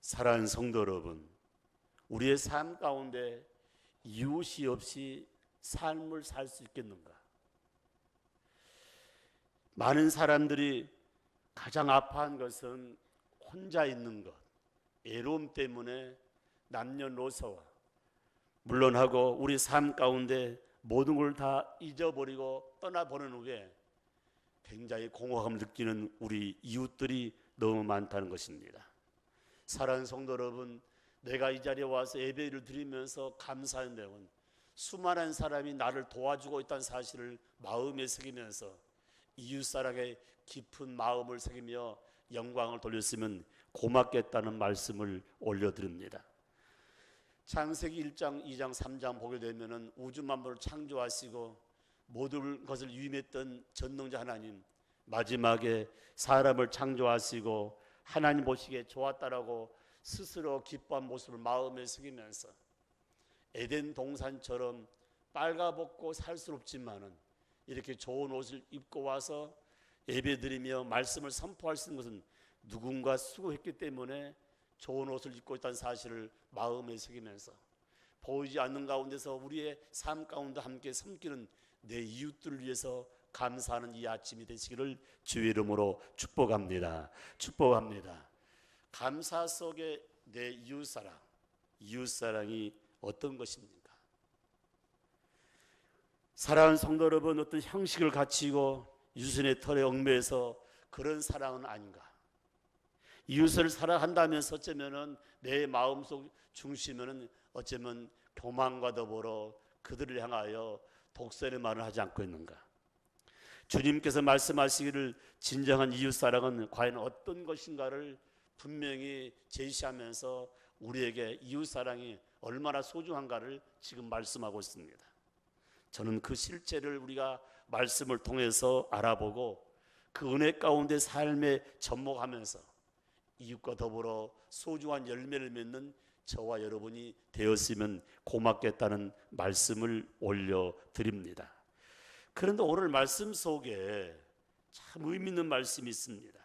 사랑하는 성도 여러분, 우리의 삶 가운데 이웃이 없이 삶을 살 수 있겠는가? 많은 사람들이 가장 아파한 것은 혼자 있는 것, 외로움 때문에 남녀노소와 물론하고 우리 삶 가운데 모든 걸 다 잊어버리고 떠나보낸 후에 굉장히 공허함을 느끼는 우리 이웃들이 너무 많다는 것입니다. 사랑하는 성도 여러분, 내가 이 자리에 와서 예배를 드리면서 감사한 내용은 수많은 사람이 나를 도와주고 있다는 사실을 마음에 새기면서 이웃사랑의 깊은 마음을 새기며 영광을 돌렸으면 고맙겠다는 말씀을 올려드립니다. 창세기 1장, 2장, 3장 보게 되면 우주 만물을 창조하시고 모든 것을 위임했던 전능자 하나님, 마지막에 사람을 창조하시고 하나님 보시기에 좋았다라고 스스로 기뻐한 모습을 마음에 새기면서 에덴 동산처럼 빨가벗고 살 수 없지만은 이렇게 좋은 옷을 입고 와서 예배드리며 말씀을 선포할 수 있는 것은 누군가 수고했기 때문에 좋은 옷을 입고 있다는 사실을 마음에 새기면서 보이지 않는 가운데서 우리의 삶 가운데 함께 섬기는 내 이웃들을 위해서 감사하는 이 아침이 되시기를 주의 이름으로 축복합니다. 축복합니다. 감사 속에 내 이웃사랑, 이웃사랑이 어떤 것입니까? 사랑하는 성도 여러분, 어떤 형식을 갖추고 유순의 털에 얽매여서 그런 사랑은 아닌가? 이웃을 사랑한다면서 어쩌면은 내 마음속 중심에는 어쩌면 교만과 더불어 그들을 향하여 독선의 말을 하지 않고 있는가? 주님께서 말씀하시기를 진정한 이웃사랑은 과연 어떤 것인가를 분명히 제시하면서 우리에게 이웃사랑이 얼마나 소중한가를 지금 말씀하고 있습니다. 저는 그 실체를 우리가 말씀을 통해서 알아보고 그 은혜 가운데 삶에 접목하면서 이웃과 더불어 소중한 열매를 맺는 저와 여러분이 되었으면 고맙겠다는 말씀을 올려드립니다. 그런데 오늘 말씀 속에 참 의미 있는 말씀이 있습니다.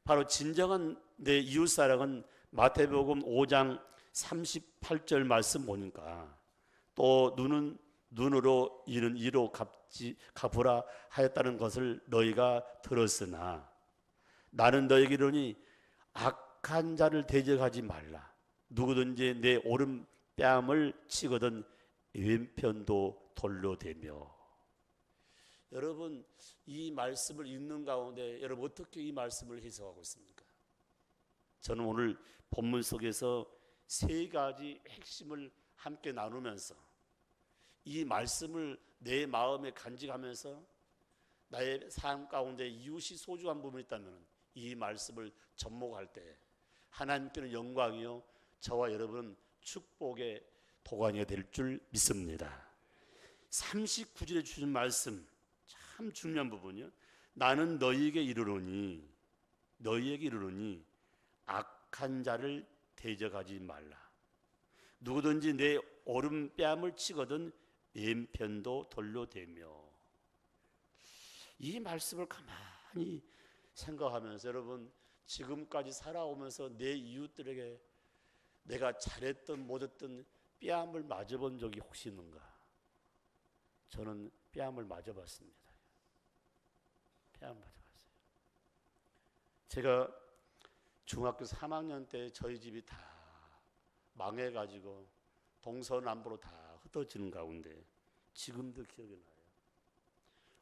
바로 진정한 내 이웃사랑은 마태복음 5장 38절 말씀 보니까 또 눈은 눈으로 이는 이로 갚으라 하였다는 것을 너희가 들었으나 나는 너희에게 이르노니 악한 자를 대적하지 말라. 누구든지 내 오른뺨을 치거든 왼편도 돌로 대며. 여러분, 이 말씀을 읽는 가운데 여러분 어떻게 이 말씀을 해석하고 있습니까? 저는 오늘 본문 속에서 세 가지 핵심을 함께 나누면서 이 말씀을 내 마음에 간직하면서 나의 삶 가운데 이웃이 소중한 부분이 있다면 이 말씀을 접목할 때 하나님께는 영광이요 저와 여러분은 축복의 도가니가 될 줄 믿습니다. 39절에 주신 말씀 참 중요한 부분이요. 나는 너희에게 이르노니 악한 자를 대적하지 말라. 누구든지 내 오른뺨을 치거든 왼편도 돌로 대며. 이 말씀을 가만히 생각하면서 여러분 지금까지 살아오면서 내 이웃들에게 내가 잘했던 못했던 뺨을 맞아본 적이 혹시 있는가? 저는 뺨을 맞아봤습니다. 뺨 맞아봤어요. 제가 중학교 3학년 때 저희 집이 다 망해가지고 동서남북으로 다 흩어지는 가운데 지금도 기억이 나요.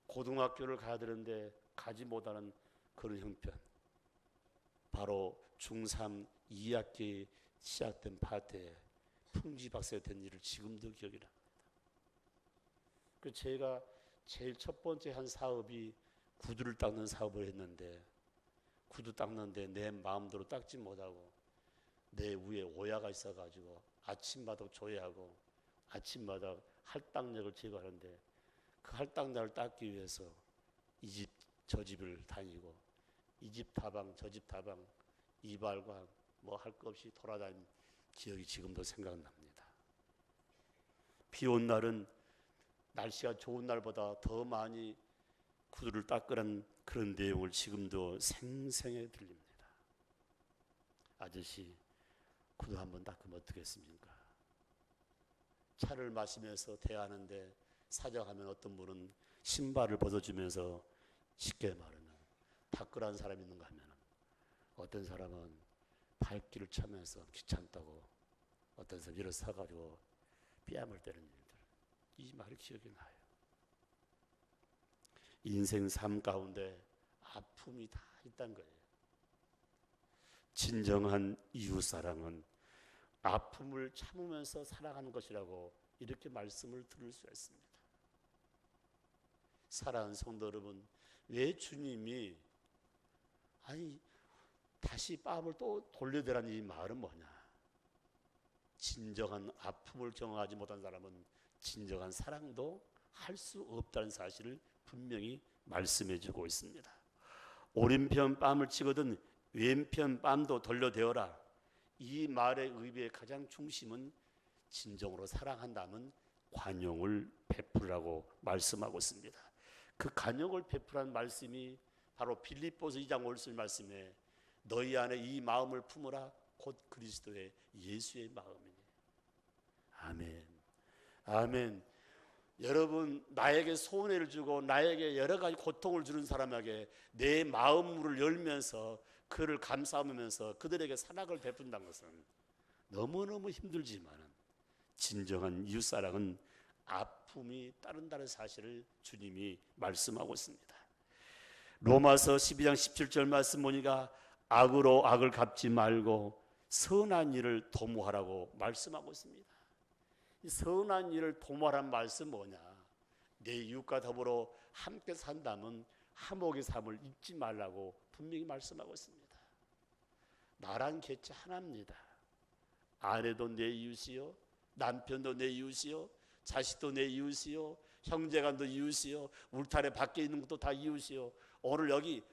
고등학교를 가야 되는데 가지 못하는 그런 형편. 바로 중3 2학기 시작된 파트에 풍지박세가 된 일을 지금도 기억이 납니다. 제가 제일 첫 번째 한 사업이 구두를 닦는 사업을 했는데 구두 닦는데 내 마음대로 닦지 못하고 내 위에 오야가 있어가지고 아침마다 조회하고 아침마다 할당력을 제거하는데 그 할당량을 닦기 위해서 이 집 저 집을 다니고 이 집 다방 저 집 다방 이발관 뭐 할 것 없이 돌아다닌 기억이 지금도 생각납니다. 비 온 날은 날씨가 좋은 날보다 더 많이 구두를 닦으라는 그런 내용을 지금도 생생히 들립니다. 아저씨 구두 한번 닦으면 어떻겠습니까? 차를 마시면서 대하는데 사정하면 어떤 분은 신발을 벗어주면서 쉽게 말하면 닦으라는 사람이 있는가 하면 어떤 사람은 발길을 차면서 귀찮다고 어떤 사람 일어서가지고 뺨을 때리는 일들, 이 말이 기억이 나요. 인생 삶 가운데 아픔이 다 있다는 거예요. 진정한 이웃사랑은 아픔을 참으면서 살아가는 것이라고 이렇게 말씀을 들을 수가 있습니다. 사랑하는 성도 여러분, 왜 주님이 다시 뺨을 또 돌려대라는 이 말은 뭐냐? 진정한 아픔을 경험하지 못한 사람은 진정한 사랑도 할 수 없다는 사실을 분명히 말씀해 주고 있습니다. 오른편 뺨을 치거든 왼편 뺨도 돌려대어라. 이 말의 의미의 가장 중심은 진정으로 사랑한다면 관용을 베풀라고 말씀하고 있습니다. 그 관용을 베풀라는 말씀이 바로 빌립보서 2장 5절 말씀에 너희 안에 이 마음을 품으라 곧 그리스도의 예수의 마음이니. 아멘. 아멘. 여러분, 나에게 손해를 주고 나에게 여러 가지 고통을 주는 사람에게 내 마음을 열면서 그를 감싸면서 그들에게 사랑을 베푼다는 것은 너무너무 힘들지만 진정한 이웃사랑은 아픔이 따른다는 사실을 주님이 말씀하고 있습니다. 로마서 12장 17절 말씀 보니까 악으로 악을 갚지 말고 선한 일을 도모하라고 말씀하고 있습니다. 이 선한 일을 도모하라는 말씀 뭐냐? 내 이웃과 더불어 함께 산다면 화목의 삶을 잊지 말라고 분명히 말씀하고 있습니다. 나란 개체 하나입니다. 아내도 내 이웃이요, 남편도 내 이웃이요, 자식도 내 이웃이요, 형제간도 이웃이요, 울타리 밖에 있는 것도 다 이웃이요. 오늘 여기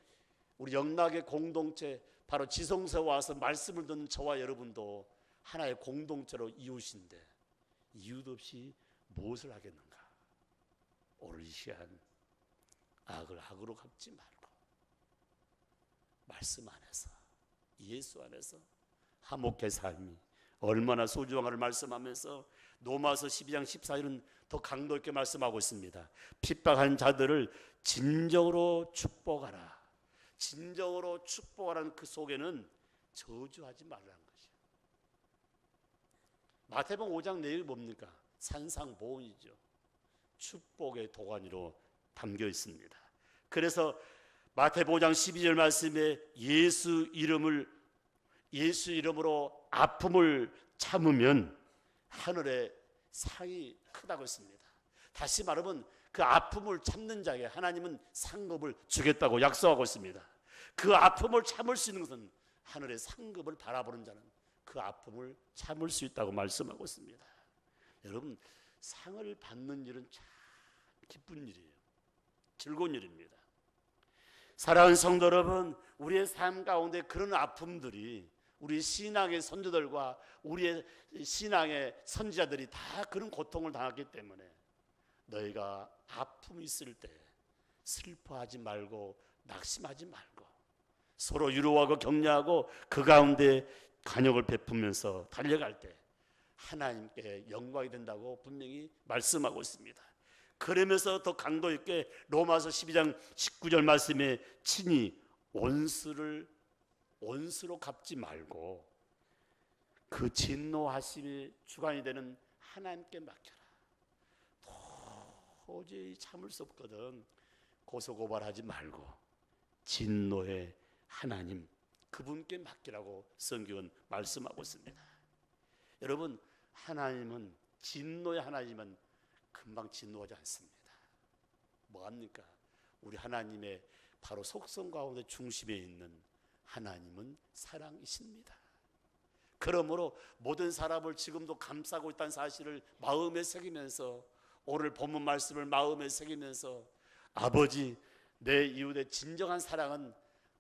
우리 영락의 공동체 바로 지성서 와서 말씀을 듣는 저와 여러분도 하나의 공동체로 이웃인데 이웃 없이 무엇을 하겠는가? 오늘 이 시간 악을 악으로 갚지 말고 말씀 안에서 예수 안에서 화목의 삶이 얼마나 소중한가를 말씀하면서 로마서 12장 14절은 더 강도 있게 말씀하고 있습니다. 핍박한 자들을 진정으로 축복하라. 진정으로 축복하라는 그 속에는 저주하지 말라는 것이에요. 마태복음 5장 내용이 뭡니까? 산상보훈이죠. 축복의 도가니로 담겨 있습니다. 그래서 마태복음 5장 12절 말씀에 예수 이름으로 아픔을 참으면 하늘의 상이 크다고 했습니다. 다시 말하면 그 아픔을 참는 자에게 하나님은 상급을 주겠다고 약속하고 있습니다. 그 아픔을 참을 수 있는 것은 하늘의 상급을 바라보는 자는 그 아픔을 참을 수 있다고 말씀하고 있습니다. 여러분, 상을 받는 일은 참 기쁜 일이에요. 즐거운 일입니다. 사랑하는 성도 여러분, 우리의 삶 가운데 그런 아픔들이 우리 신앙의 선조들과 우리의 신앙의 선지자들이 다 그런 고통을 당했기 때문에 너희가 아픔이 있을 때 슬퍼하지 말고 낙심하지 말고 서로 위로하고 격려하고 그 가운데 간역을 베푸면서 달려갈 때 하나님께 영광이 된다고 분명히 말씀하고 있습니다. 그러면서 더 강도 있게 로마서 12장 19절 말씀에 친히 원수로 갚지 말고 그 진노하심의 주관이 되는 하나님께 맡겨라. 도저히 참을 수 없거든. 고소고발하지 말고 진노의 하나님 그분께 맡기라고 성경은 말씀하고 있습니다. 여러분, 하나님은 진노의 하나님은 금방 진노하지 않습니다. 뭐합니까? 우리 하나님의 바로 속성 가운데 중심에 있는 하나님은 사랑이십니다. 그러므로 모든 사람을 지금도 감싸고 있다는 사실을 마음에 새기면서 오늘 본문 말씀을 마음에 새기면서 아버지, 내 이웃의 진정한 사랑은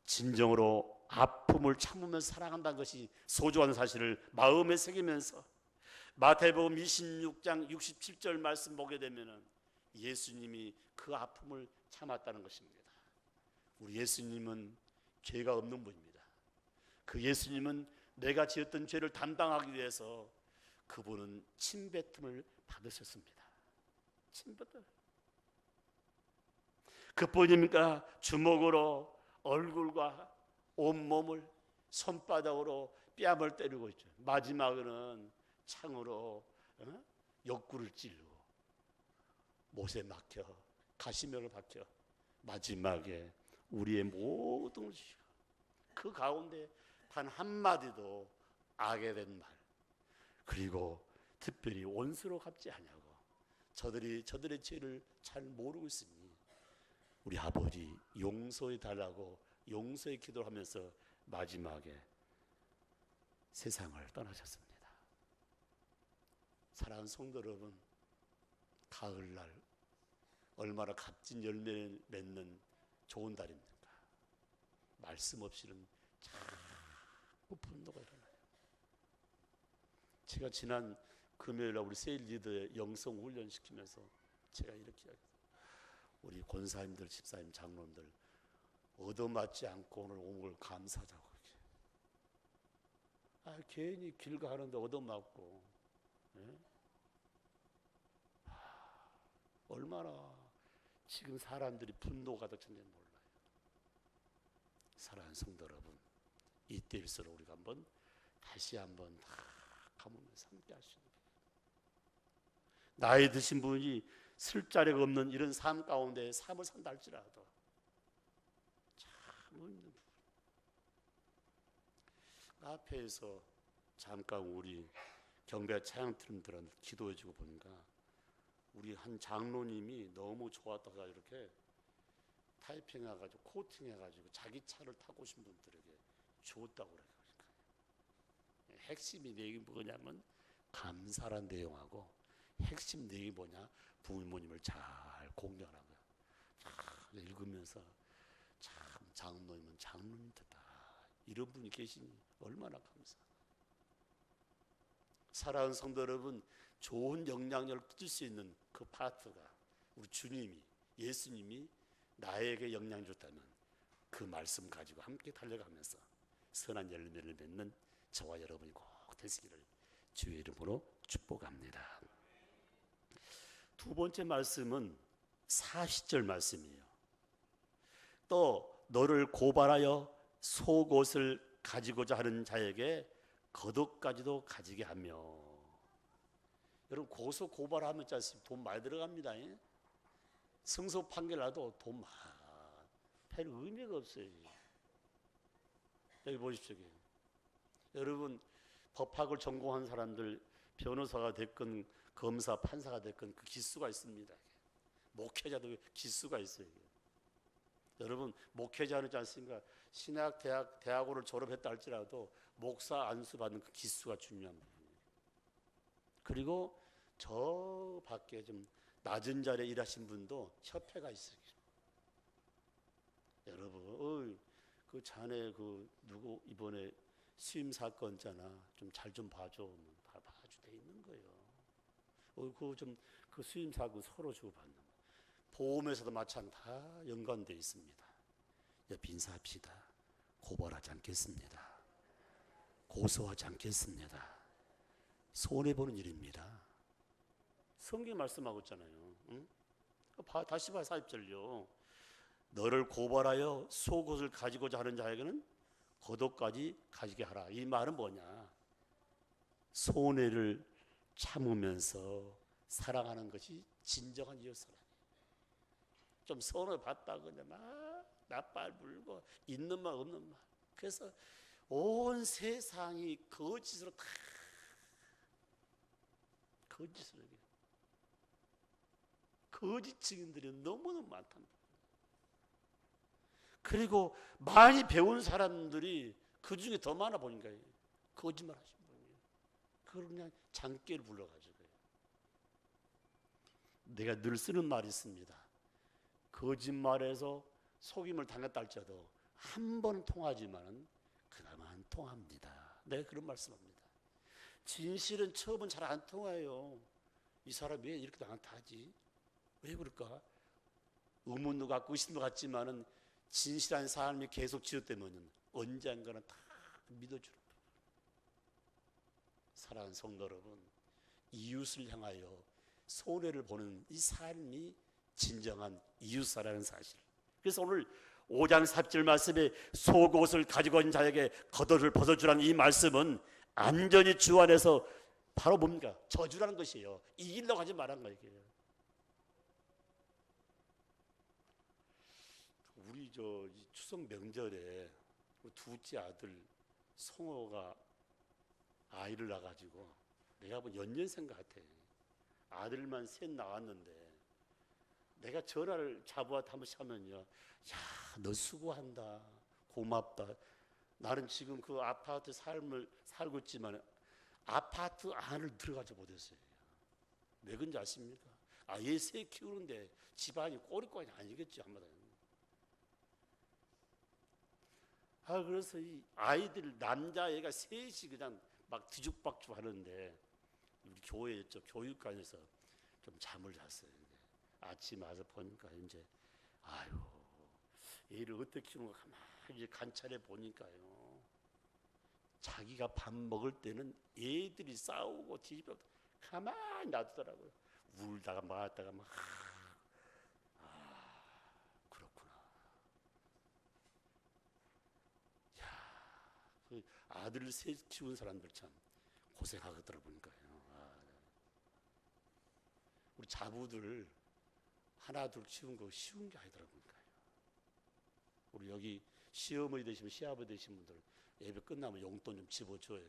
진정으로 아픔을 참으면서 사랑한다는 것이 소중한 사실을 마음에 새기면서 마태복음 26장 67절 말씀 보게 되면 예수님이 그 아픔을 참았다는 것입니다. 우리 예수님은 죄가 없는 분입니다. 그 예수님은 내가 지었던 죄를 담당하기 위해서 그분은 침뱉음을 받으셨습니다. 침뱉음. 그뿐입니까? 주먹으로 얼굴과 온몸을, 손바닥으로 뺨을 때리고 있죠. 마지막에는 창으로 옆구리를 찌르고 못에 막혀, 가시면을 박혀 마지막에 우리의 모든 것을, 그 가운데 단 한마디도 악에 된 말, 그리고 특별히 원수로 갚지 않냐고, 저들의 죄를 잘 모르고 있으니 우리 아버지 용서해 달라고 용서의 기도를 하면서 마지막에 세상을 떠나셨습니다. 사랑하는 성도 여러분, 가을날 얼마나 값진 열매를 맺는 좋은 달입니까? 말씀 없이는 자꾸 분노가 일어나요. 제가 지난 금요일날 우리 세일 리더의 영성 훈련 시키면서 제가 이렇게 이야기했어요. 우리 권사님들, 집사님, 장로님들 얻어맞지 않고 오늘 온 걸 감사하다고. 괜히 길 가는데 얻어맞고, 예? 얼마나 지금 사람들이 분노가 가득한지 몰라요. 사랑하는 성도 여러분, 이때일수록 우리가 다시 한번 다 가물면서 함께 할 수 있는, 나이 드신 분이 쓸 자리가 없는 이런 삶 가운데 삶을 산다 할지라도 참 힘든 부분. 앞에서 잠깐 우리 경배 찬양팀들은 기도해주고 보니까 우리 한 장로님이 너무 좋았다가 이렇게 타이핑해가지고 코팅해가지고 자기 차를 타고 오신 분들에게 주었다고 그래요. 핵심이 내용이 뭐냐면 감사란 내용하고, 핵심 내용이 뭐냐, 부모님을 잘 공경하는 거야. 잘 읽으면서 참 장로님은 장로님이다, 이런 분이 계시니 얼마나 감사하나. 사랑하는 성도 여러분, 좋은 영향력을 끼칠 수 있는 그 파트가 우리 주님이, 예수님이 나에게 영향을 줬다면 그 말씀 가지고 함께 달려가면서 선한 열매를 맺는 저와 여러분이 꼭 되시기를 주의 이름으로 축복합니다. 두 번째 말씀은 40절 말씀이에요. 또 너를 고발하여 속옷을 가지고자 하는 자에게 겉옷까지도 가지게 하며. 여러분, 고소 고발하면 돈 많이 들어갑니다. 승소 판결나도 돈 별 의미가 없어요. 여기 보십시오. 여러분, 법학을 전공한 사람들, 변호사가 됐건 검사, 판사가 됐건 그 기수가 있습니다. 목회자도 기수가 있어요. 여러분, 목회자 하지 않습니까? 신학 대학원을 졸업했다 할지라도 목사 안수 받는 그 기수가 중요한 부분이에요. 그리고 저 밖에 좀 낮은 자리에 일하신 분도 협회가 있어요. 여러분, 그 자네 누구 이번에 수임 사건 있잖아, 좀 잘 좀 봐줘. 다 봐주 돼 있는 거예요. 그 수임 사건 서로 주고 받는 거. 보험에서도 마찬가지 다 연관되어 있습니다. 옆 인사합시다. 고발하지 않겠습니다. 고소하지 않겠습니다. 손해보는 일입니다. 성경 말씀하고 있잖아요. 응? 다시 봐, 40절요. 너를 고발하여 속옷을 가지고자 하는 자에게는 겉옷까지 가지게 하라. 이 말은 뭐냐? 손해를 참으면서 사랑하는 것이 진정한 이웃사랑이에요. 좀 손을 받다 그냥 막 나빨 불고 있는 말 없는 말. 그래서 온 세상이 거짓으로 다 거짓으로 해요. 거짓 증인들이 너무너무 많답니다. 그리고 많이 배운 사람들이 그 중에 더 많아 보니까 거짓말 하신 분이에요. 그걸 그냥 장깨를 불러가지고요. 내가 늘 쓰는 말이 있습니다. 거짓말에서 속임을 당했다 할지라도 한 번 통하지만 그 다음은 안 통합니다. 내가 그런 말씀합니다. 진실은 처음은 잘 안 통해요. 이 사람이 왜 이렇게 나한테 하지? 왜 그럴까? 의문도 갖고 의심도 갖지만은 진실한 삶이 계속 지속되면은 언젠가는 다 믿어주는 거예요. 사랑하는 성도 여러분, 이웃을 향하여 손해를 보는 이 삶이 진정한 이웃사라는 사실. 그래서 오늘 5장 4절 말씀에 속옷을 가지고 있는 자에게 겉옷을 벗어주라는 이 말씀은 안전히 주 안에서 바로 뭡니까? 저주라는 것이에요. 이기려고 하지 말란 거예요. 우리 이 추석 명절에 둘째 아들 성호가 아이를 낳아가지고 내가 뭐 연년생 같아. 아들만 셋 나왔는데 내가 전화를 자부한테 한 번씩 하면요, 야, 너 수고한다, 고맙다. 나는 지금 그 아파트 삶을 살고 있지만 아파트 안을 들어가지 못했어요. 왜 그런지 아십니까? 얘 새 키우는데 집안이 꼬리꼬리 아니겠지 한마디로. 그래서 이 아이들 남자애가 셋이 그냥 막 뒤죽박죽 하는데 우리 교회 교육관에서 좀 잠을 잤어요. 아침에 와서 보니까 이제 얘를 어떻게 키우는 거 가만히 관찰해 보니까요, 자기가 밥 먹을 때는 애들이 싸우고 뒤집어 가만히 놔두더라고요. 울다가 말다가 막 그렇구나. 그 아들 셋 키운 사람들 참 고생하더라 보니까요. 우리 자부들 하나 둘 키운 거 쉬운 게 아니더라 보니까요. 우리 여기 시어머니 되시면 시아버지 되신 분들 예배 끝나면 용돈 좀 집어줘요.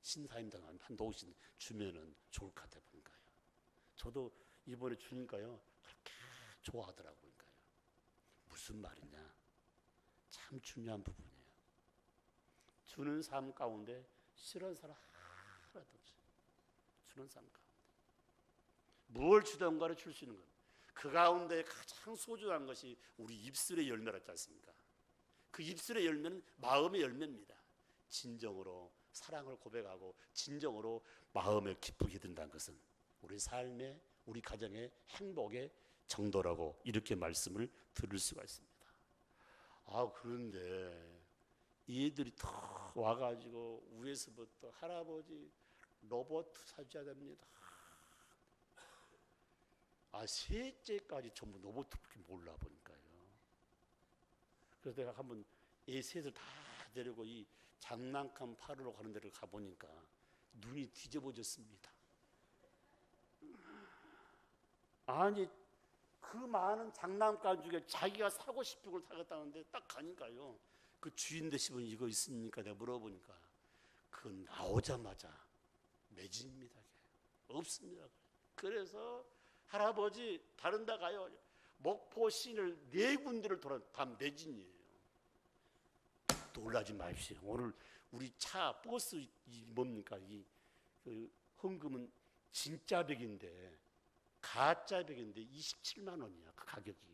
신사임당 한 도씩 주면은 좋을 것 같아 보니까요. 저도 이번에 주니까요 그렇게 좋아하더라고 보니까요. 무슨 말이냐? 참 중요한 부분이에요. 주는 삶 가운데 싫은 사람 하나도 없어요. 주는 삶 가운데 뭘 주던가를 줄 수 있는 것. 그 가운데 가장 소중한 것이 우리 입술의 열매라지 않습니까? 그 입술의 열매는 마음의 열매입니다. 진정으로 사랑을 고백하고 진정으로 마음을 기쁘게 든다는 것은 우리 삶의, 우리 가정의 행복의 정도라고 이렇게 말씀을 들을 수가 있습니다. 그런데 얘들이 다 와가지고 위에서부터 할아버지 로봇 사줘야 됩니다. 셋째까지 전부 로봇밖에 몰라 보니까요. 그래서 내가 한번 애 셋을 다 데리고 이 장난감 파르러 가는 데를 가보니까 눈이 뒤집어졌습니다. 그 많은 장난감 중에 자기가 사고 싶은 걸 사겠다는데 딱 가니까요, 그 주인 되신 분 이거 있습니까? 내가 물어보니까 그 나오자마자 매진입니다. 없습니다. 그래서 할아버지 다른 데 가요. 목포 시를 4군데를 돌아 다 매진이에요. 놀라지 마십시오. 오늘 우리 차 버스 뭡니까? 그 헌금은 진짜 백인데 가짜 백인데 27만 원이야. 그 가격이.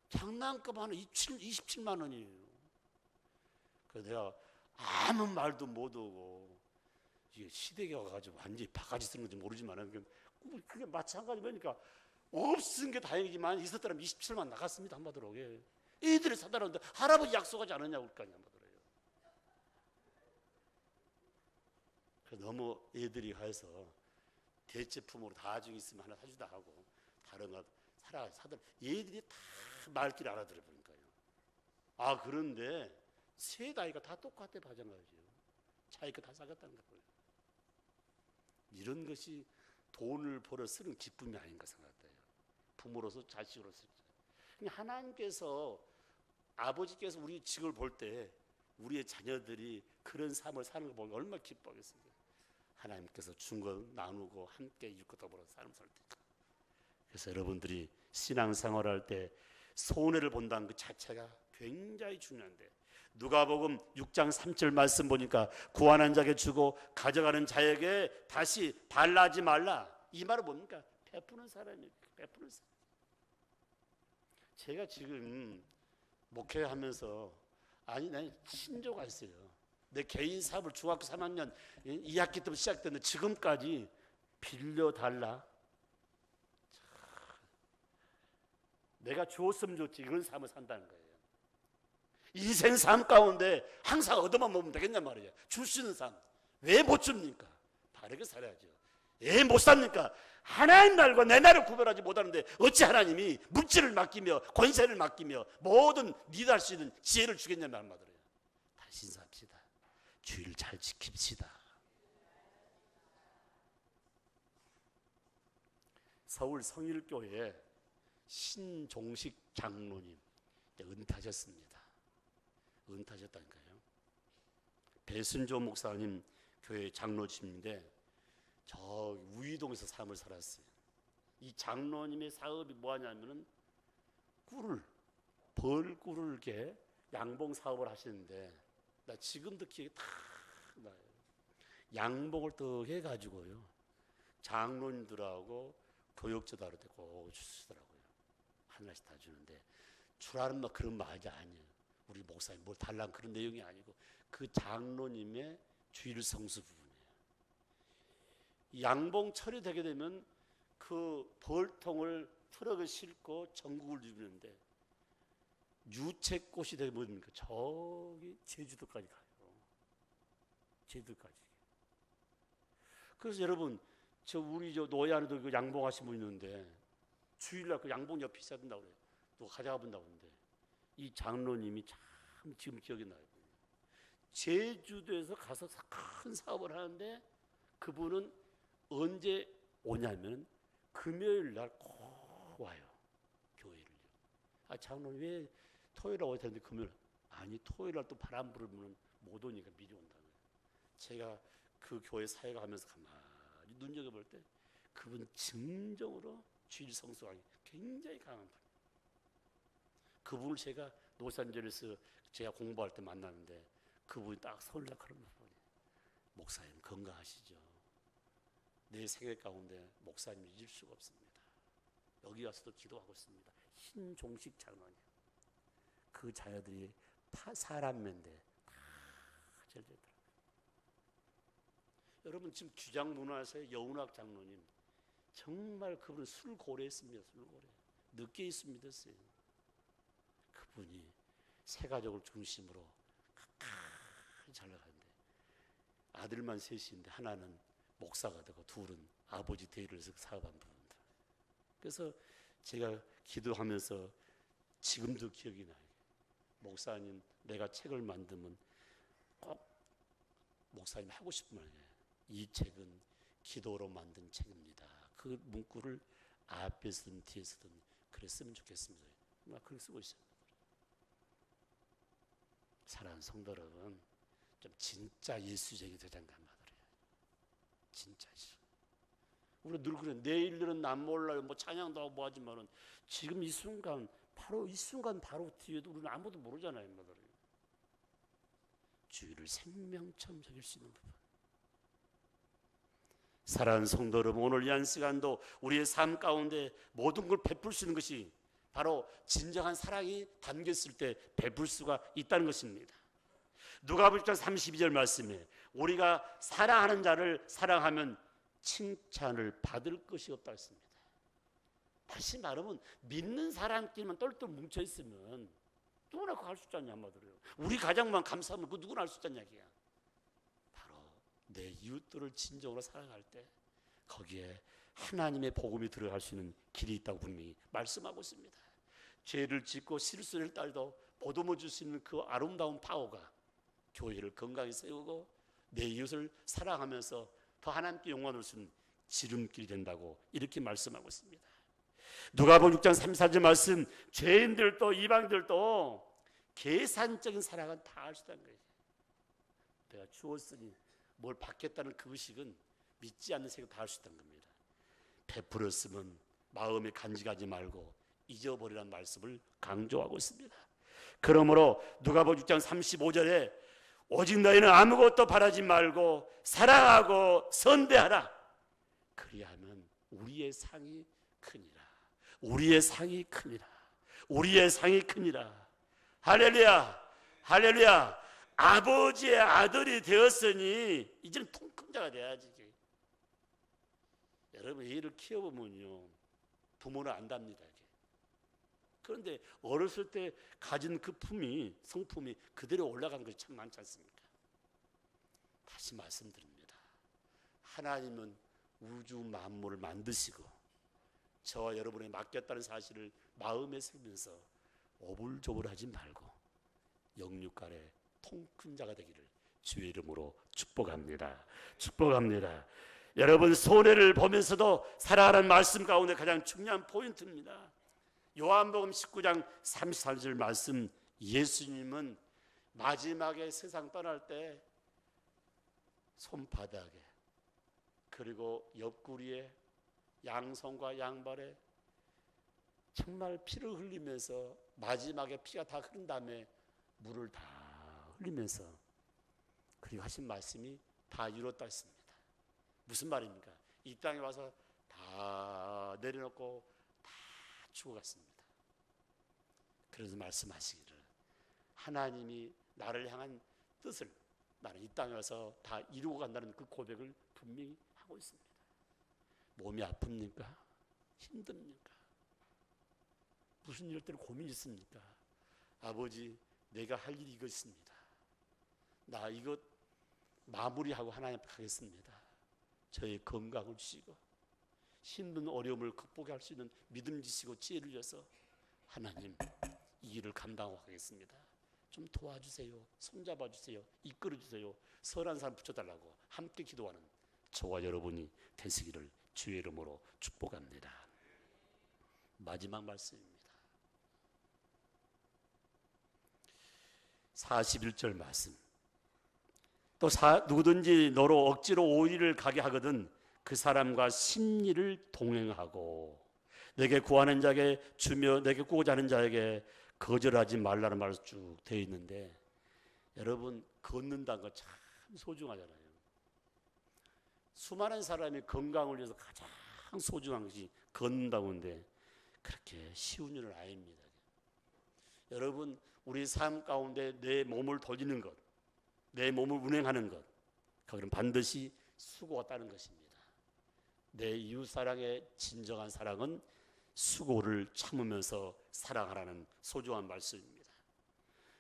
장난감 하나 27만 원이에요. 그래서 내가 아무 말도 못하고, 이게 시댁에 와가지고 완전히 바가지 쓰는 건지 모르지만 그게 마찬가지. 그러니까 없은 게 다행이지만 있었더라면 27만 나갔습니다. 한마디로. 애들이 사달라는데 할아버지 약속하지 않았냐고 그러니까 한마디로. 그래서 너무 애들이 해서 대체품으로 나중에 있으면 하나 사주다 하고 다른 거 사들 얘들이 다 말귀를 알아들어 보니까요. 그런데 셋 아이가 다 똑같아 마찬가지예요. 차이가 다 사갔다는 거예요. 이런 것이 돈을 벌어 쓰는 기쁨이 아닌가 생각돼요. 부모로서 자식으로서. 하나님께서, 아버지께서 우리 직을 볼 때 우리의 자녀들이 그런 삶을 사는 거 보면 얼마나 기뻐하겠습니까? 하나님께서 준 거 나누고 함께 이웃과 더불어 삶을 살 때. 그래서 여러분들이 신앙생활할 때 손해를 본다는 그 자체가 굉장히 중요한데, 누가복음 6장 3절 말씀 보니까 구하는 자에게 주고 가져가는 자에게 다시 발라하지 말라. 이 말은 뭡니까? 베푸는 사람이에요. 베푸는 사람. 제가 지금 목회하면서 난 신조가 있어요. 내 개인 사업을 중학교 3학년 2학기 때부터 시작됐는데 지금까지 빌려달라. 내가 주었으면 좋지. 이런 삶을 산다는 거예요. 인생 삶 가운데 항상 얻어만 먹으면 되겠냔 말이에요. 줄 수 있는 삶 왜 못 줍니까? 바르게 살아야죠. 왜 못 삽니까? 하나님 날과 내 날을 구별하지 못하는데 어찌 하나님이 물질을 맡기며 권세를 맡기며 모든 네가 할 수 있는 지혜를 주겠냐는 말이에요. 다시 인사합시다. 주의를 잘 지킵시다. 서울 성일교회 신종식 장로님 은퇴하셨습니다. 은퇴하셨다니까요. 배순조 목사님 교회 장로님인데 저 우이동에서 삶을 살았어요. 이 장로님의 사업이 뭐하냐면은 벌꿀을 이렇게 양봉 사업을 하시는데 나 지금도 기억이 딱 나요. 양봉을 또 해가지고요 장로님들하고 교역자도 꼭 주시더라고요. 하나씩 다 주는데 주라는 막 그런 말이 아니에요. 우리 목사님 뭘 달라는 그런 내용이 아니고 그 장로님의 주일 성수 부분이에요. 양봉 처리되게 되면 그 벌통을 트럭에 싣고 전국을 누비는데 유채꽃이 되게 뭡니까? 저기 제주도까지 가요. 제주도까지. 그래서 여러분 우리 노예 안에도 그 양봉하신 분 있는데 주일날 그 양봉 옆에 있어야 된다고 그래요. 또 가져가 본다고 하는데 이 장로님이 참 지금 기억이 나요. 제주도에서 가서 큰 사업을 하는데 그분은 언제 오냐면 금요일 날 꼭 와요. 교회를요. 장로님 왜 토요일에 와야 되는데 금요일? 아니 토요일 날 또 바람 불으면 못 오니까 미리 온다는 거예요. 제가 그 교회 사역을 하면서 가만히 눈여겨볼 때 그분 진정으로 주일 성수하기 굉장히 강한 분이에요. 그분을 제가 노산절에서 제가 공부할 때 만나는데 그분이 딱 손을 딱 그런 분이 목사님 건강하시죠? 내 생애 가운데 목사님 잊을 수가 없습니다. 여기 와서도 기도하고 있습니다. 신종식 장로님 그 자녀들이 다 사람인데 다 잘 되더라고요. 여러분 지금 주장 문화에서의 여운학 장로님 정말 그분은 술고래했습니다. 술고래 늦게 예수 믿었어요. 그분이 세 가족을 중심으로 가까이 잘 나가는데 아들만 셋인데 하나는 목사가 되고 둘은 아버지 대리를 해서 사업한 부분들. 그래서 제가 기도하면서 지금도 기억이 나요. 목사님 내가 책을 만들면 꼭 목사님 하고 싶은 말이에요. 이 책은 기도로 만든 책입니다. 그 문구를 앞에 쓰든 뒤에 쓰든 그랬으면 좋겠습니다. 나 그렇게 쓰고 있어요. 사랑하는 성도 여러분, 좀 진짜 예수쟁이 되자는 말이에요. 진짜 예수. 우리 늘 그래. 내일은 난 몰라요. 뭐 찬양도 하고 뭐 하지만은 지금 이 순간 바로 뒤에도 우리는 아무도 모르잖아요, 말이에요. 주의를 생명처럼 여길 수 있는 부분. 사랑하는 성도 여러분, 오늘 이 한 시간도 우리의 삶 가운데 모든 걸 베풀 수 있는 것이 바로 진정한 사랑이 담겼을 때 베풀 수가 있다는 것입니다. 누가복음 1장 32절 말씀에 우리가 사랑하는 자를 사랑하면 칭찬을 받을 것이 없다 했습니다. 다시 말하면 믿는 사람끼리만 똘똘 뭉쳐 있으면 누구나 그거 할 수 있지 않냐 한마디로요. 우리 가정만 감사하면 그 누구나 할 수 있다는 이야기야. 바로 내 이웃들을 진정으로 사랑할 때 거기에 하나님의 복음이 들어갈 수 있는 길이 있다고 분명히 말씀하고 있습니다. 죄를 짓고 실수를 따도 보듬어 줄 수 있는 그 아름다운 파워가 교회를 건강히 세우고 내 이웃을 사랑하면서 더 하나님께 영광을 줄 수 있는 지름길이 된다고 이렇게 말씀하고 있습니다. 누가복음 6장 34절 말씀, 죄인들도 이방들도 계산적인 사랑은 다 할 수 있다는 거예요. 내가 주었으니 뭘 받겠다는 그 의식은 믿지 않는 세계 다 할 수 있다는 겁니다. 베풀었으면 마음에 간직하지 말고 잊어버리라는 말씀을 강조하고 있습니다. 그러므로 누가복음 6장 35절에 오직 너희는 아무것도 바라지 말고 사랑하고 선대하라. 그리하면 우리의 상이 크니라. 우리의 상이 크니라. 우리의 상이 크니라. 할렐루야. 할렐루야. 아버지의 아들이 되었으니 이제는 통큼자가 돼야지. 여러분 애를 키워보면요 부모는 안답니다. 그런데 어렸을 때 가진 그 성품이 그대로 올라간 것이 참 많지 않습니까? 다시 말씀드립니다. 하나님은 우주 만물을 만드시고 저와 여러분에 맡겼다는 사실을 마음에 새기면서 오불조불하지 말고 영육간에 통큰 자가 되기를 주의 이름으로 축복합니다. 축복합니다. 여러분, 손해를 보면서도 살아가는 말씀 가운데 가장 중요한 포인트입니다. 요한복음 19장 34절 말씀, 예수님은 마지막에 세상 떠날 때 손바닥에 그리고 옆구리에 양손과 양발에 정말 피를 흘리면서 마지막에 피가 다 흐른 다음에 물을 다 흘리면서 그리고 하신 말씀이 다 이뤘다 했습니다. 무슨 말입니까? 이 땅에 와서 다 내려놓고 다 죽어갔습니다. 그래서 말씀하시기를 하나님이 나를 향한 뜻을 나는 이 땅에 와서 다 이루고 간다는 그 고백을 분명히 하고 있습니다. 몸이 아픕니까? 힘듭니까? 무슨 일 때문에 고민이 있습니까? 아버지, 내가 할 일이 이거 있습니다. 나 이것 마무리하고 하나님 앞에 가겠습니다. 저의 건강을 주시고 힘든 어려움을 극복할 수 있는 믿음 주시고 지혜를 주셔서 하나님 이 일을 감당하고 가겠습니다. 좀 도와주세요. 손잡아 주세요. 이끌어 주세요. 선한 사람 붙여달라고 함께 기도하는 저와 여러분이 되시기를 주의 이름으로 축복합니다. 마지막 말씀입니다. 41절 말씀. 또 누구든지 너로 억지로 오리를 가게 하거든 그 사람과 심리를 동행하고 내게 구하는 자에게 주며 내게 꾸고자 하는 자에게 거절하지 말라는 말이 쭉 되어 있는데, 여러분, 걷는다는 거 참 소중하잖아요. 수많은 사람이 건강을 위해서 가장 소중한 것이 걷는다고 하는데 그렇게 쉬운 일은 아닙니다. 여러분, 우리 삶 가운데 내 몸을 돌리는 것, 내 몸을 운행하는 것, 그건 반드시 수고가 따른 것입니다. 내 이웃사랑의 진정한 사랑은 수고를 참으면서 사랑하라는 소중한 말씀입니다.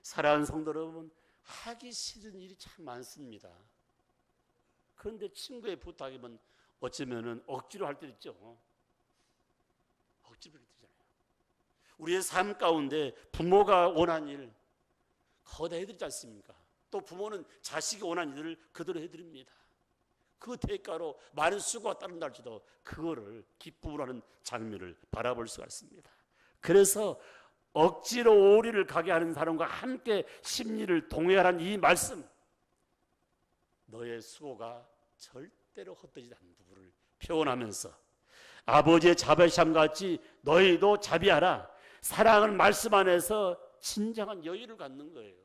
사랑하는 성도 여러분, 하기 싫은 일이 참 많습니다. 그런데 친구의 부탁이면 어쩌면은 억지로 할 때도 있죠. 억지로 할 때도 있잖아요. 우리의 삶 가운데 부모가 원한 일 거다 해드리지 않습니까? 또 부모는 자식이 원한 일을 그대로 해드립니다. 그 대가로 많은 수고가 따른다 할지도 그거를 기쁨으로 하는 장면을 바라볼 수가 있습니다. 그래서 억지로 오리를 가게 하는 사람과 함께 심리를 동행하라는 이 말씀, 너의 수고가 절대로 헛되지 않는 부분을 표현하면서 아버지의 자비하심 같이 너희도 자비하라. 사랑은 말씀 안에서 진정한 여유를 갖는 거예요.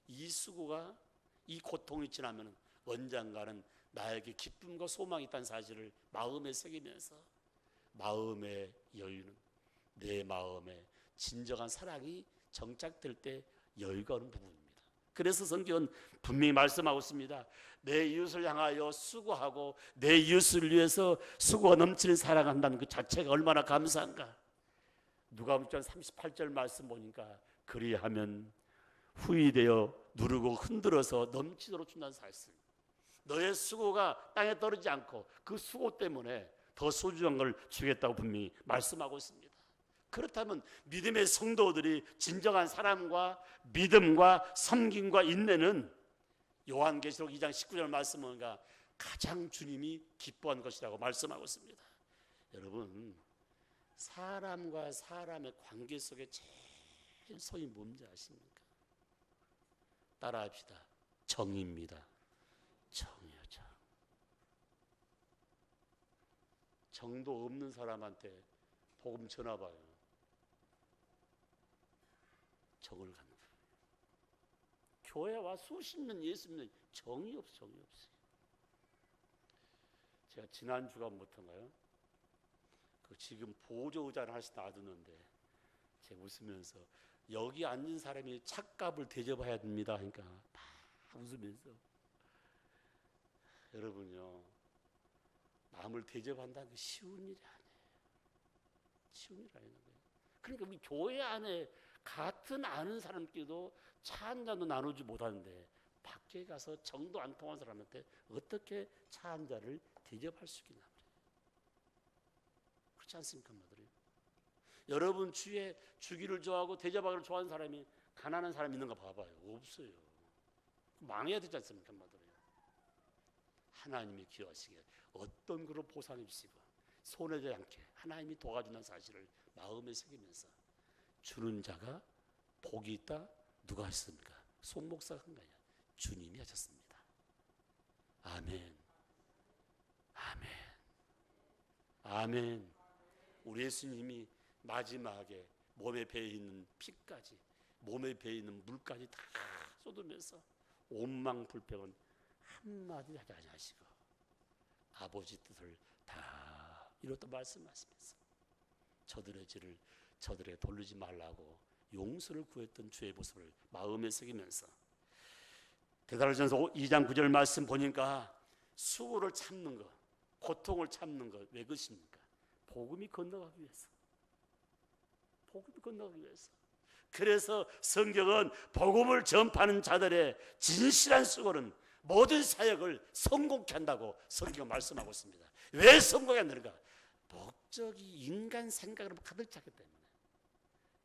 이 수고가, 이 고통이 지나면 언젠가는 나에게 기쁨과 소망이 있다는 사실을 마음에 새기면서 마음의 여유는 내 마음에 진정한 사랑이 정착될 때 여유가 오는 부분입니다. 그래서 성경은 분명히 말씀하고 있습니다. 내 이웃을 향하여 수고하고 내 이웃을 위해서 수고가 넘치는 사랑한다는 그 자체가 얼마나 감사한가. 누가복음 38절 말씀 보니까 그리하면 후이되어 누르고 흔들어서 넘치도록 준다는 말씀. 너의 수고가 땅에 떨어지지 않고 그 수고 때문에 더 소중한 걸 주겠다고 분명히 말씀하고 있습니다. 그렇다면 믿음의 성도들이 진정한 사랑과 믿음과 섬김과 인내는 요한계시록 2장 19절 말씀은 가장 주님이 기뻐한 것이라고 말씀하고 있습니다. 여러분, 사람과 사람의 관계 속에 제일 소위 뭔지 아십니까? 따라합시다. 정입니다. 정이요, 정. 정도 없는 사람한테 복음 전화 봐요. 정을 갖는 거예요. 교회 와 수십 년 예수 믿는 정이 없어, 정이 없어요. 제가 지난 주간부터인가요? 지금 보조 의자를 하나씩 놔두는데 제가 웃으면서 여기 앉은 사람이 착값을 대접해야 됩니다 하니까 다 웃으면서, 여러분요, 남을 대접한다는 게 쉬운 일이 아니에요. 쉬운 일이 아닌 거예요. 그러니까 우리 교회 안에 같은 아는 사람끼리도 차 한 잔도 나누지 못하는데 밖에 가서 정도 안 통한 사람한테 어떻게 차 한 잔을 대접할 수 있겠나 말이에요. 그렇지 않습니까, 엄마들이? 여러분 주위에 주기를 좋아하고 대접하기를 좋아하는 사람이 가난한 사람 있는가 봐봐요. 없어요. 망해야 되지 않습니까, 엄마들이? 하나님이 기여하시기에 어떤 그로 보상해 주시고 손해되지 않게 하나님이 도와준다는 사실을 마음에 새기면서 주는 자가 복이 있다. 누가 하셨습니까? 송 목사가 한 거예요. 주님이 하셨습니다. 아멘. 아멘. 아멘. 우리 예수님이 마지막에 몸에 배어 있는 피까지, 몸에 배어 있는 물까지 다 쏟으면서 온망불평은 한마디 하지 아니하시고 아버지 뜻을 다 이렇다 말씀하시면서 저들의 죄를 저들에게 돌리지 말라고 용서를 구했던 주의 모습을 마음에 새기면서 데살로니가전서 2장 9절 말씀 보니까 수고를 참는 것, 고통을 참는 것, 왜 그것입니까? 복음이 건너가기 위해서. 복음이 건너가기 위해서. 그래서 성경은 복음을 전파하는 자들의 진실한 수고는 모든 사역을 성공케 한다고 성경은 말씀하고 있습니다. 왜 성공이 안 되는가? 목적이 인간 생각으로 가득 찼기 때문에.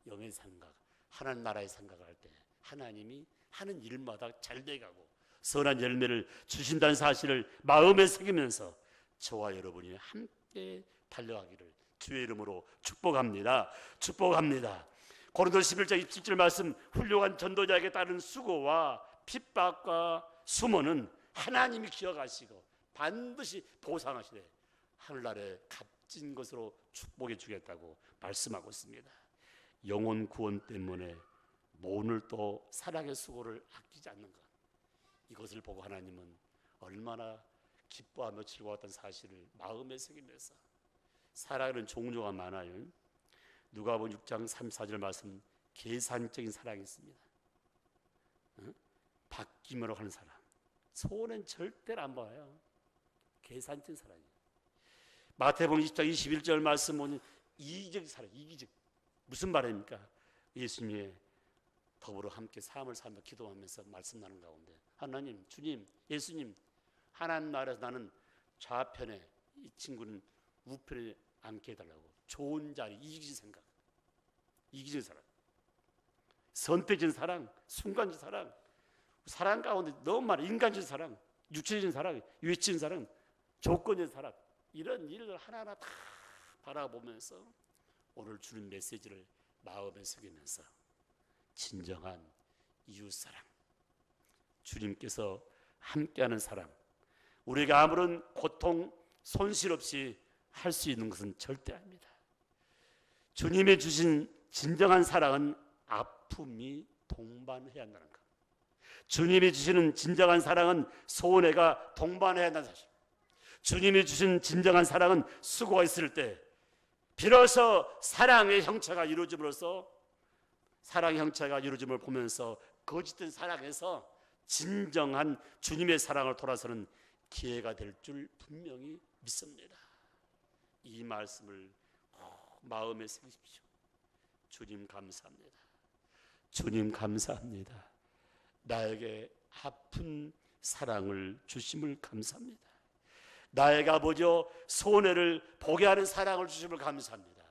영의 생각, 하나님 나라의 생각을 할 때 하나님이 하는 일마다 잘 돼가고 선한 열매를 주신다는 사실을 마음에 새기면서 저와 여러분이 함께 달려가기를 주의 이름으로 축복합니다. 축복합니다. 고린도서 11장 27절 말씀, 훌륭한 전도자에게 따른 수고와 핍박과 수모는 하나님이 기억하시고 반드시 보상하시되 하늘나라에 값진 것으로 축복해 주겠다고 말씀하고 있습니다. 영혼 구원 때문에 오늘 또 사랑의 수고를 아끼지 않는 것, 이것을 보고 하나님은 얼마나 기뻐하며 즐거웠던 사실을 마음에 새기면서 사랑하는 종류가 많아요. 누가복음 6장 34절 말씀, 계산적인 사랑이 있습니다. 바뀌므로 하는 사랑, 소원은 절대로 안 봐요. 계산적인 사랑이에요. 마태복음 20장 21절 말씀 보면 이기적 사랑, 이기적. 무슨 말입니까? 예수님의 더불어 함께 삶을 살며 기도하면서 말씀 나눈 가운데 하나님, 주님, 예수님, 하나님 나라에서 나는 좌편에, 이 친구는 우편에 앉게 해달라고. 좋은 자리, 이기적 생각, 이기적 사랑, 선택적인 사랑, 순간적 사랑, 사랑 가운데 너무 많아. 인간적인 사랑, 육체적인 사랑, 외적인 사랑, 조건적인 사랑, 이런 일을 하나하나 다 바라보면서 오늘 주는 메시지를 마음에 새기면서 진정한 이웃사랑, 주님께서 함께하는 사랑, 우리가 아무런 고통, 손실 없이 할 수 있는 것은 절대 아닙니다. 주님이 주신 진정한 사랑은 아픔이 동반해야 한다는 것. 주님이 주시는 진정한 사랑은 손해가 동반해야 한다는 사실. 주님이 주신 진정한 사랑은 수고가 있을 때 비로소 사랑의 형체가 이루어짐으로써, 사랑의 형체가 이루어짐을 보면서 거짓된 사랑에서 진정한 주님의 사랑을 돌아서는 기회가 될 줄 분명히 믿습니다. 이 말씀을 마음에 새기십시오. 주님 감사합니다. 주님 감사합니다. 나에게 아픈 사랑을 주심을 감사합니다. 나에게 아버지 손해를 보게 하는 사랑을 주심을 감사합니다.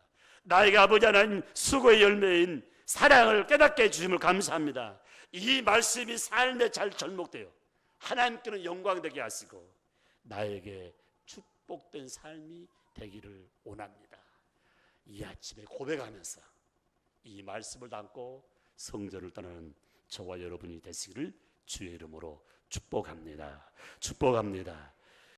나에게 아버지 하나님 수고의 열매인 사랑을 깨닫게 해주심을 감사합니다. 이 말씀이 삶에 잘 접목되어 하나님께는 영광되게 하시고 나에게 축복된 삶이 되기를 원합니다. 이 아침에 고백하면서 이 말씀을 담고 성전을 떠나는 저와 여러분이 되시기를 주의 이름으로 축복합니다. 축복합니다.